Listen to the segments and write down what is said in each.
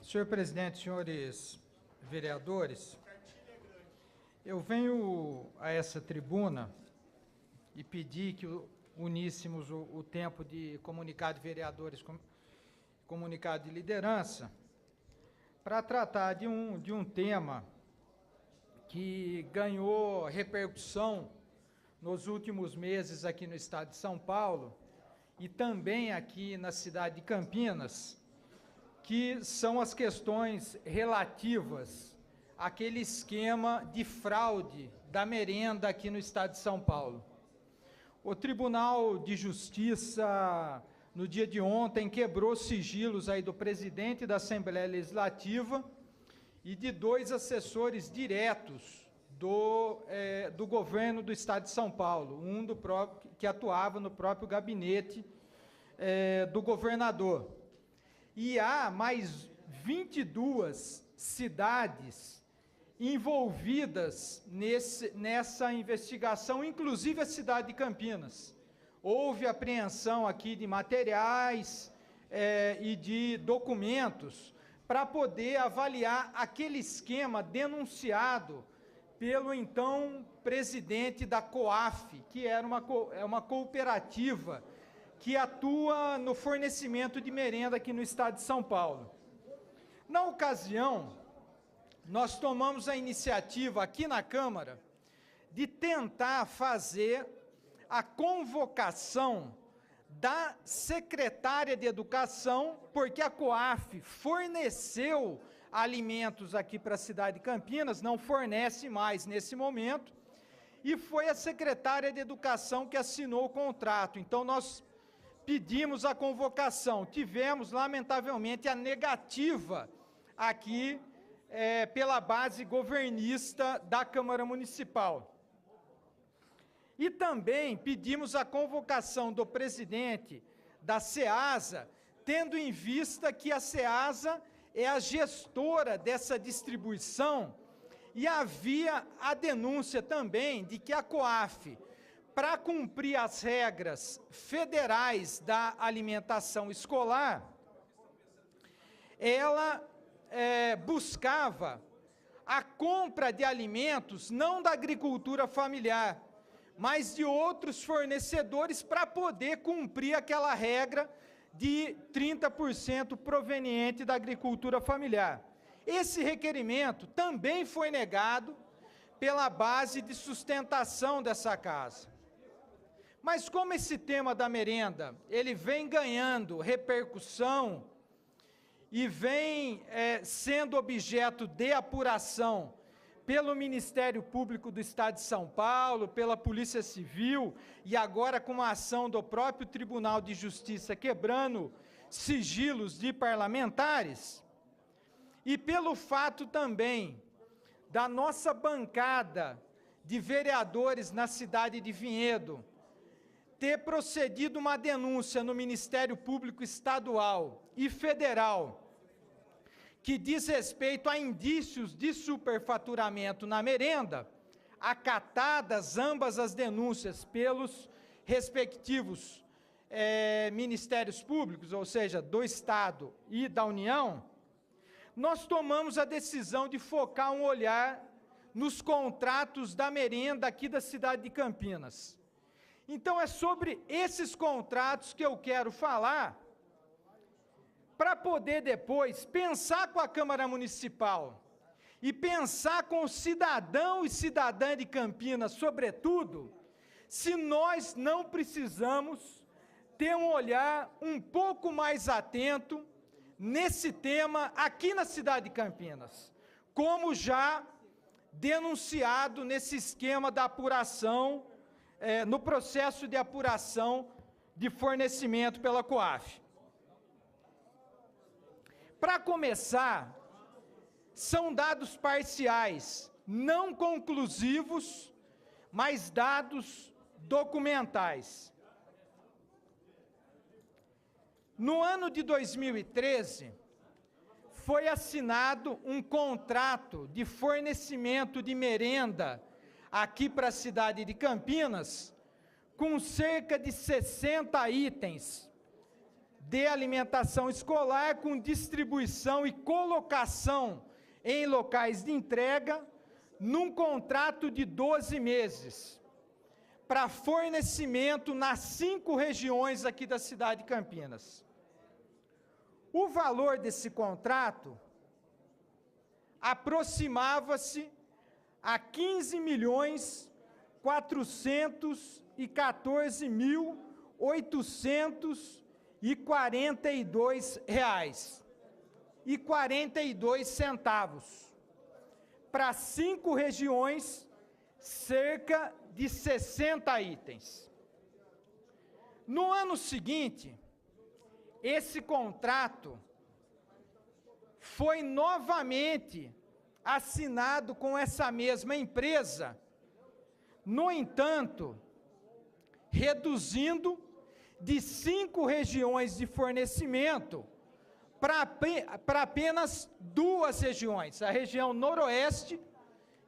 Senhor presidente, senhores vereadores, eu venho a essa tribuna e pedi que uníssemos o tempo de comunicado de vereadores com comunicado de liderança para tratar de um tema que ganhou repercussão nos últimos meses aqui no estado de São Paulo e também aqui na cidade de Campinas, que são as questões relativas àquele esquema de fraude da merenda aqui no estado de São Paulo. O Tribunal de Justiça, no dia de ontem, quebrou sigilos aí do presidente da Assembleia Legislativa e de 2 assessores diretos do governo do estado de São Paulo, que atuava no próprio gabinete do governador. E há mais 22 cidades envolvidas nessa investigação, inclusive a cidade de Campinas. Houve apreensão aqui de materiais e de documentos para poder avaliar aquele esquema denunciado pelo então presidente da COAF, que era uma cooperativa que atua no fornecimento de merenda aqui no estado de São Paulo. Na ocasião, nós tomamos a iniciativa aqui na Câmara de tentar fazer a convocação da secretária de Educação, porque a COAF forneceu alimentos aqui para a cidade de Campinas, não fornece mais nesse momento, e foi a secretária de Educação que assinou o contrato. Então, nós pedimos a convocação, tivemos, lamentavelmente, a negativa aqui pela base governista da Câmara Municipal. E também pedimos a convocação do presidente da SEASA, tendo em vista que a SEASA é a gestora dessa distribuição, e havia a denúncia também de que a COAF, para cumprir as regras federais da alimentação escolar, ela buscava a compra de alimentos não da agricultura familiar, mas de outros fornecedores para poder cumprir aquela regra de 30% proveniente da agricultura familiar. Esse requerimento também foi negado pela base de sustentação dessa casa. Mas como esse tema da merenda, ele vem ganhando repercussão e vem sendo objeto de apuração pelo Ministério Público do Estado de São Paulo, pela Polícia Civil e agora com uma ação do próprio Tribunal de Justiça quebrando sigilos de parlamentares, e pelo fato também da nossa bancada de vereadores na cidade de Vinhedo ter procedido uma denúncia no Ministério Público Estadual e Federal que diz respeito a indícios de superfaturamento na merenda, acatadas ambas as denúncias pelos respectivos Ministérios Públicos, ou seja, do Estado e da União, nós tomamos a decisão de focar um olhar nos contratos da merenda aqui da cidade de Campinas. Então, é sobre esses contratos que eu quero falar, para poder depois pensar com a Câmara Municipal e pensar com o cidadão e cidadã de Campinas, sobretudo, se nós não precisamos ter um olhar um pouco mais atento nesse tema aqui na cidade de Campinas, como já denunciado nesse esquema da apuração, no processo de apuração de fornecimento pela COAF. Para começar, são dados parciais, não conclusivos, mas dados documentais. No ano de 2013, foi assinado um contrato de fornecimento de merenda aqui para a cidade de Campinas, com cerca de 60 itens de alimentação escolar com distribuição e colocação em locais de entrega, num contrato de 12 meses, para fornecimento nas 5 regiões aqui da cidade de Campinas. O valor desse contrato aproximava-se a 15.414.842,42 para 5 regiões, cerca de 60 itens. No ano seguinte, esse contrato foi novamente assinado com essa mesma empresa, no entanto, reduzindo de 5 regiões de fornecimento para apenas 2 regiões, a região noroeste,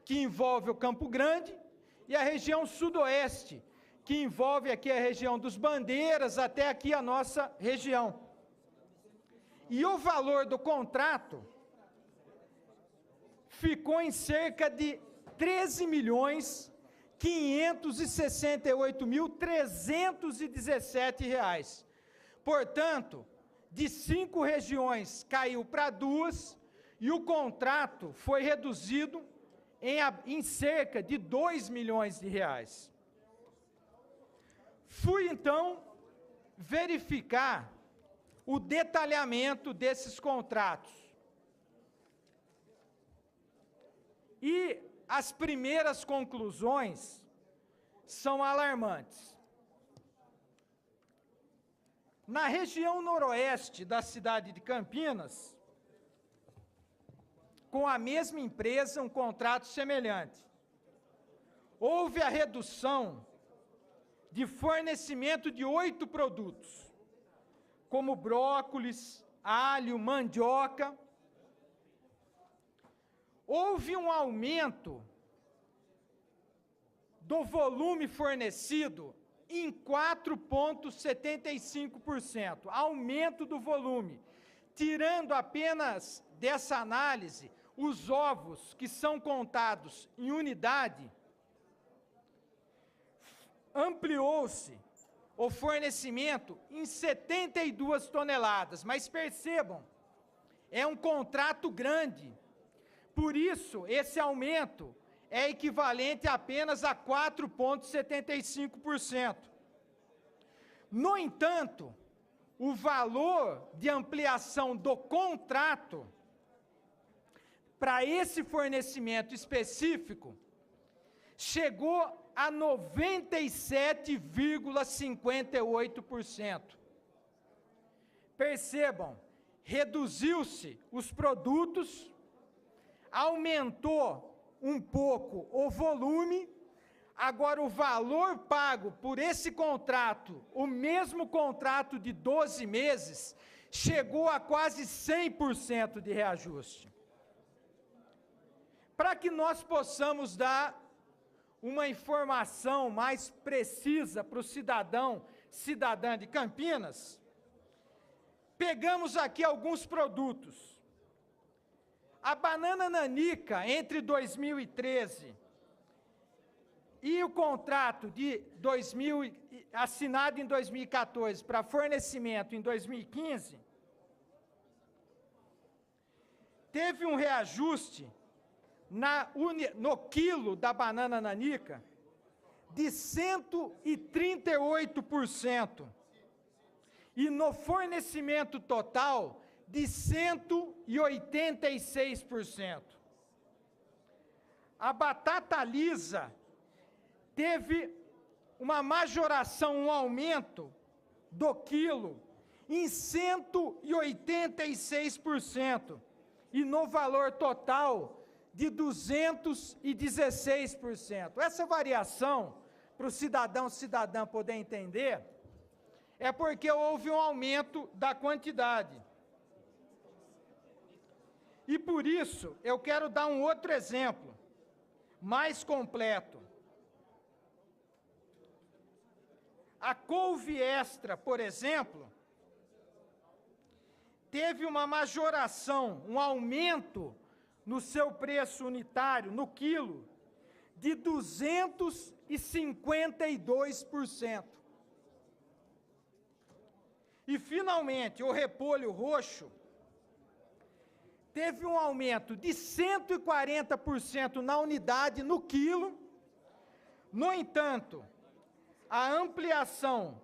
que envolve o Campo Grande, e a região sudoeste, que envolve aqui a região dos Bandeiras, até aqui a nossa região. E o valor do contrato ficou em cerca de R$ 13.568.317. Portanto, de 5 regiões caiu para 2 e o contrato foi reduzido em cerca de R$ 2 milhões. Fui, então, verificar o detalhamento desses contratos. E as primeiras conclusões são alarmantes. Na região noroeste da cidade de Campinas, com a mesma empresa, um contrato semelhante, houve a redução de fornecimento de 8 produtos, como brócolis, alho, mandioca. Houve um aumento do volume fornecido em 4,75%, aumento do volume, tirando apenas dessa análise os ovos que são contados em unidade, ampliou-se o fornecimento em 72 toneladas, mas percebam, é um contrato grande, por isso esse aumento é equivalente apenas a 4,75%. No entanto, o valor de ampliação do contrato para esse fornecimento específico chegou a 97,58%. Percebam, reduziu-se os produtos, aumentou um pouco o volume, agora o valor pago por esse contrato, o mesmo contrato de 12 meses, chegou a quase 100% de reajuste. Para que nós possamos dar uma informação mais precisa para o cidadã de Campinas, pegamos aqui alguns produtos. A banana nanica, entre 2013 e o contrato de assinado em 2014 para fornecimento em 2015, teve um reajuste no quilo da banana nanica de 138% e no fornecimento total de 186%. A batata lisa teve uma majoração, um aumento do quilo em 186% e no valor total de 216%. Essa variação, para o cidadã poder entender, é porque houve um aumento da quantidade. E por isso, eu quero dar um outro exemplo, mais completo. A couve extra, por exemplo, teve uma majoração, um aumento no seu preço unitário, no quilo, de 252%. E, finalmente, o repolho roxo teve um aumento de 140% na unidade, no quilo. No entanto, a ampliação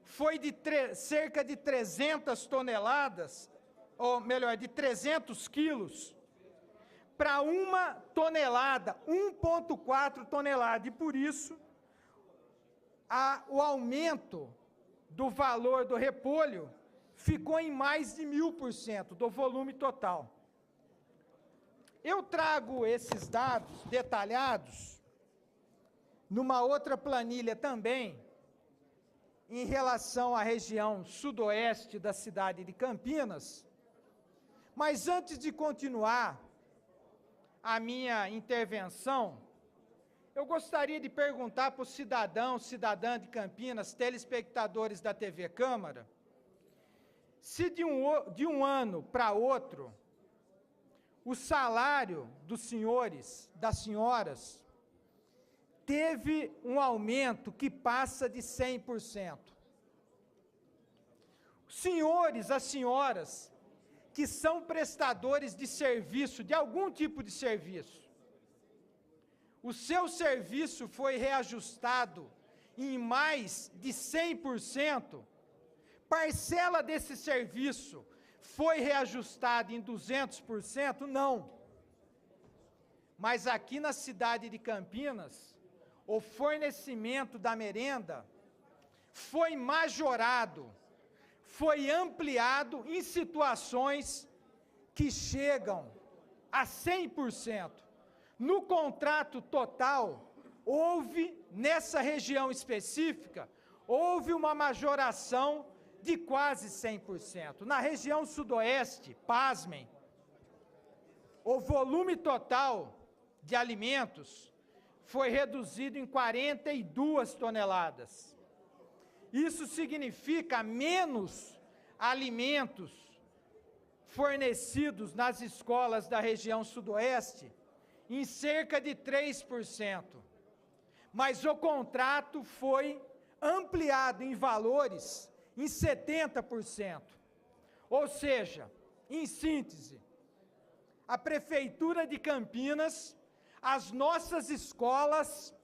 foi de cerca de 300 toneladas, ou melhor, de 300 quilos, para 1 tonelada, 1,4 toneladas. E, por isso, o aumento do valor do repolho ficou em mais de 1000% do volume total. Eu trago esses dados detalhados numa outra planilha também, em relação à região sudoeste da cidade de Campinas, mas antes de continuar a minha intervenção, eu gostaria de perguntar para os cidadãos, cidadã de Campinas, telespectadores da TV Câmara, se de um ano para outro, o salário dos senhores, das senhoras, teve um aumento que passa de 100%. Os senhores, as senhoras, que são prestadores de serviço, de algum tipo de serviço, o seu serviço foi reajustado em mais de 100%, parcela desse serviço foi reajustada em 200%? Não. Mas aqui na cidade de Campinas, o fornecimento da merenda foi majorado, foi ampliado em situações que chegam a 100%. No contrato total, houve, nessa região específica, houve uma majoração de quase 100%. Na região sudoeste, pasmem, o volume total de alimentos foi reduzido em 42 toneladas. Isso significa menos alimentos fornecidos nas escolas da região sudoeste, em cerca de 3%. Mas o contrato foi ampliado em valores em 70%. Ou seja, em síntese, a Prefeitura de Campinas, as nossas escolas,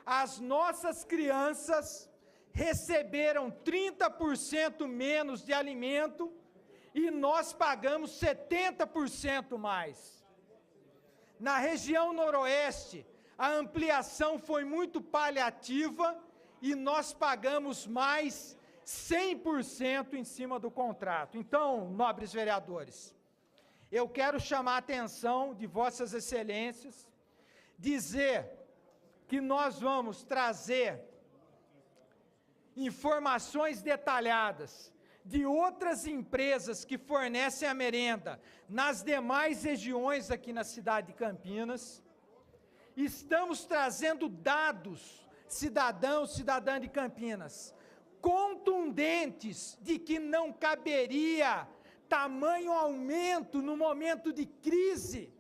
as nossas crianças receberam 30% menos de alimento e nós pagamos 70% mais. Na região noroeste, a ampliação foi muito paliativa e nós pagamos mais 100% em cima do contrato. Então, nobres vereadores, eu quero chamar a atenção de vossas excelências, dizer que nós vamos trazer informações detalhadas de outras empresas que fornecem a merenda nas demais regiões aqui na cidade de Campinas. Estamos trazendo dados, cidadãos, cidadã de Campinas, contundentes de que não caberia tamanho aumento no momento de crise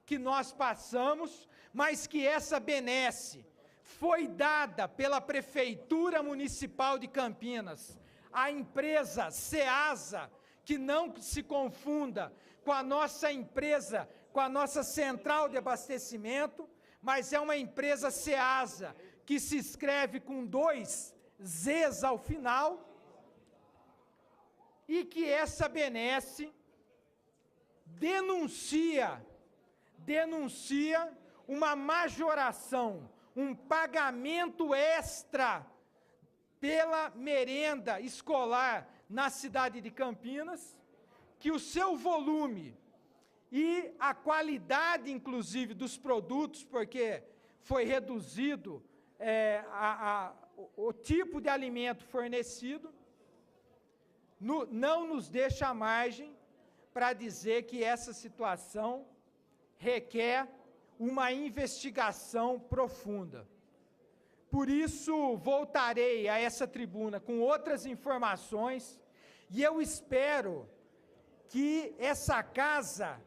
que nós passamos, mas que essa benesse foi dada pela Prefeitura Municipal de Campinas, a empresa Ceasa, que não se confunda com a nossa empresa, com a nossa central de abastecimento, mas é uma empresa Ceasa, que se escreve com 2 Zs ao final, e que essa benesse denuncia uma majoração, um pagamento extra pela merenda escolar na cidade de Campinas, que o seu volume e a qualidade, inclusive, dos produtos, porque foi reduzido o tipo de alimento fornecido, não nos deixa margem para dizer que essa situação requer uma investigação profunda. Por isso, voltarei a essa tribuna com outras informações, e eu espero que essa casa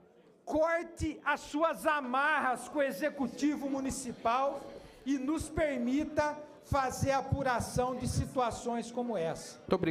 corte as suas amarras com o Executivo Municipal e nos permita fazer apuração de situações como essa. Muito obrigado.